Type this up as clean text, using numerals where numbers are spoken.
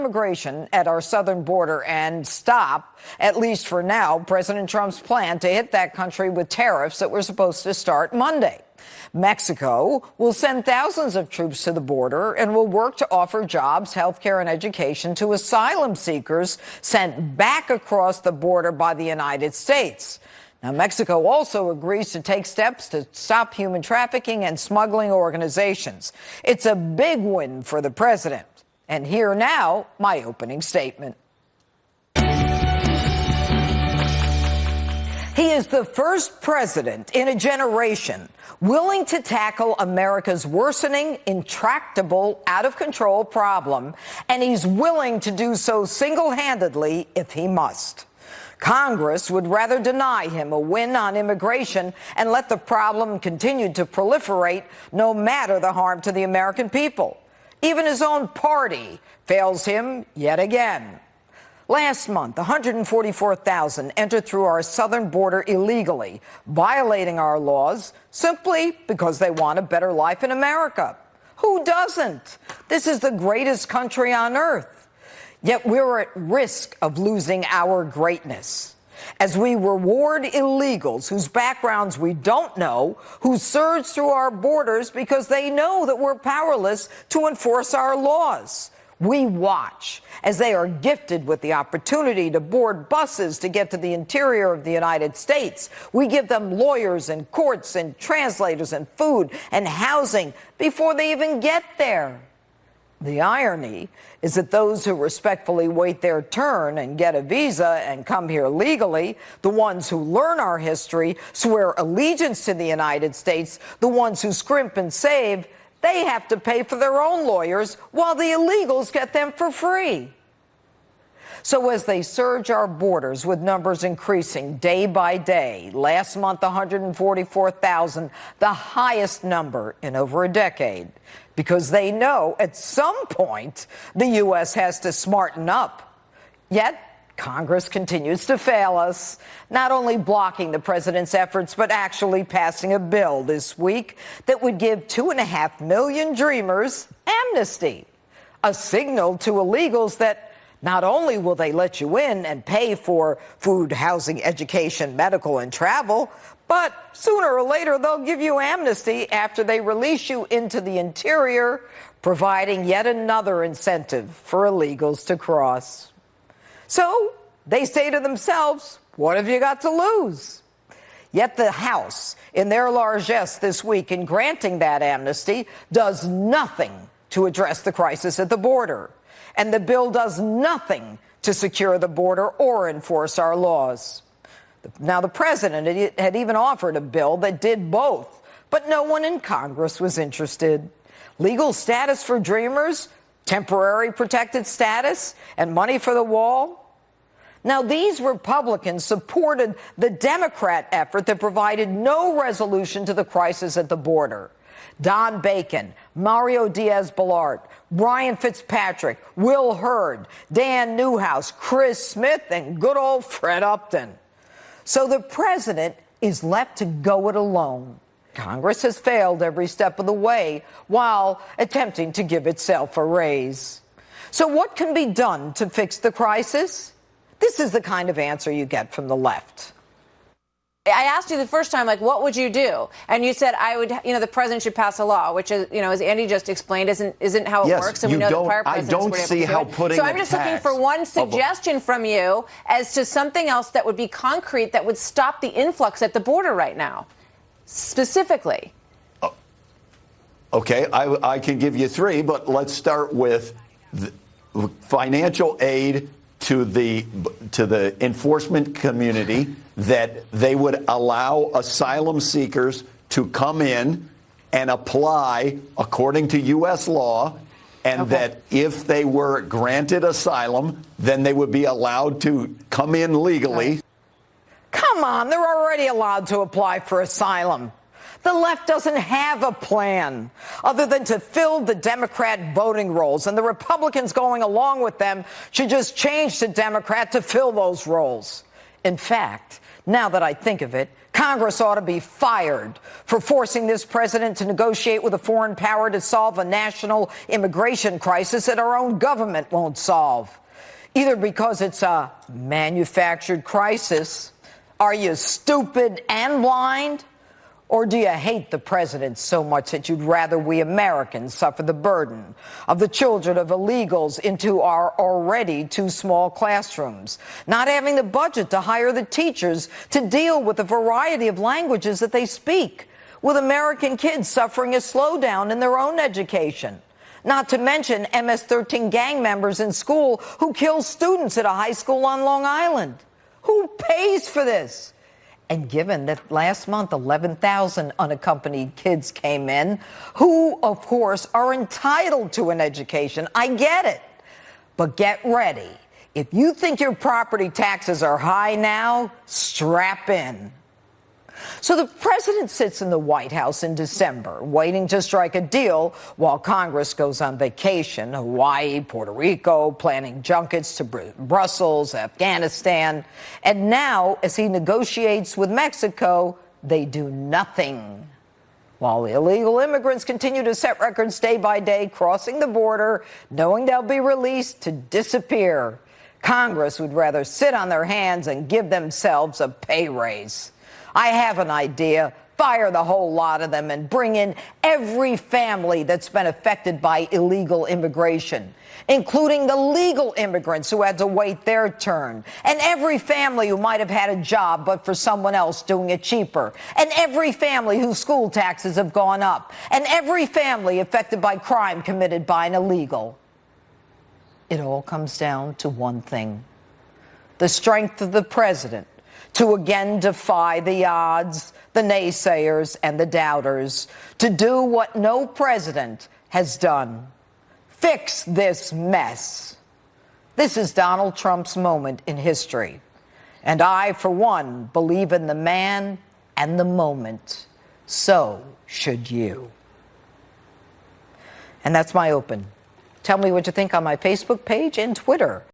immigration at our southern border and stop, at least for now, President Trump's plan to hit that country with tariffs that were supposed to start Monday. Mexico will send thousands of troops to the border and will work to offer jobs, health care, and education to asylum seekers sent back across the border by the United States. Now, Mexico also agrees to take steps to stop human trafficking and smuggling organizations. It's a big win for the president. And here now, my opening statement. He is the first president in a generation willing to tackle America's worsening, intractable, out-of-control problem, and he's willing to do so single-handedly if he must. Congress would rather deny him a win on immigration and let the problem continue to proliferate, no matter the harm to the American people. Even his own party fails him yet again. Last month, 144,000 entered through our southern border illegally, violating our laws simply because they want a better life in America. Who doesn't? This is the greatest country on earth. Yet we're at risk of losing our greatness as we reward illegals whose backgrounds we don't know, who surge through our borders because they know that we're powerless to enforce our laws. We watch as they are gifted with the opportunity to board buses to get to the interior of the United States. We give them lawyers and courts and translators and food and housing before they even get there. The irony is that those who respectfully wait their turn and get a visa and come here legally, the ones who learn our history, swear allegiance to the United States, the ones who scrimp and save, they have to pay for their own lawyers while the illegals get them for free. So as they surge our borders with numbers increasing day by day, last month 144,000, the highest number in over a decade, because they know at some point the U.S. has to smarten up. Yet Congress continues to fail us, not only blocking the president's efforts, but actually passing a bill this week that would give 2.5 million dreamers amnesty, a signal to illegals that not only will they let you in and pay for food, housing, education, medical, and travel, but sooner or later they'll give you amnesty after they release you into the interior, providing yet another incentive for illegals to cross. So they say to themselves, what have you got to lose? Yet the House, in their largesse this week in granting that amnesty, does nothing to address the crisis at the border. And the bill does nothing to secure the border or enforce our laws. Now, the president had even offered a bill that did both, but no one in Congress was interested. Legal status for dreamers, temporary protected status, and money for the wall. Now, these Republicans supported the Democrat effort that provided no resolution to the crisis at the border. Don Bacon, Mario Diaz-Balart, Brian Fitzpatrick, Will Hurd, Dan Newhouse, Chris Smith, and good old Fred Upton. So the president is left to go it alone. Congress has failed every step of the way while attempting to give itself a raise. So what can be done to fix the crisis? This is the kind of answer you get from the left. I asked you the first time, what would you do? And you said, the president should pass a law, which is, as Andy just explained, isn't how it works. And we know that prior presidents were able to do it. I don't see how putting So I'm just looking for one suggestion from you as to something else that would be concrete that would stop the influx at the border right now, specifically. Okay, I can give you three, but let's start with the financial aid to the enforcement community, that they would allow asylum seekers to come in and apply according to U.S. law, and that if they were granted asylum, then they would be allowed to come in legally. Come on, they're already allowed to apply for asylum. The left doesn't have a plan other than to fill the Democrat voting rolls, and the Republicans going along with them should just change to Democrat to fill those roles. In fact, Now that I think of it, Congress ought to be fired for forcing this president to negotiate with a foreign power to solve a national immigration crisis that our own government won't solve. Either because it's a manufactured crisis, are you stupid and blind? Or do you hate the president so much that you'd rather we Americans suffer the burden of the children of illegals into our already too small classrooms, not having the budget to hire the teachers to deal with the variety of languages that they speak, with American kids suffering a slowdown in their own education? Not to mention MS-13 gang members in school who kill students at a high school on Long Island. Who pays for this? And given that last month 11,000 unaccompanied kids came in, who, of course, are entitled to an education, I get it. But get ready. If you think your property taxes are high now, strap in. So the president sits in the White House in December, waiting to strike a deal while Congress goes on vacation, Hawaii, Puerto Rico, planning junkets to Brussels, Afghanistan. And now, as he negotiates with Mexico, they do nothing. While illegal immigrants continue to set records day by day, crossing the border, knowing they'll be released to disappear, Congress would rather sit on their hands and give themselves a pay raise. I have an idea. Fire the whole lot of them and bring in every family that's been affected by illegal immigration, including the legal immigrants who had to wait their turn, and every family who might have had a job but for someone else doing it cheaper, and every family whose school taxes have gone up, and every family affected by crime committed by an illegal. It all comes down to one thing: the strength of the president to again defy the odds, the naysayers, and the doubters, to do what no president has done: fix this mess. This is Donald Trump's moment in history. And I, for one, believe in the man and the moment. So should you. And that's my open. Tell me what you think on my Facebook page and Twitter.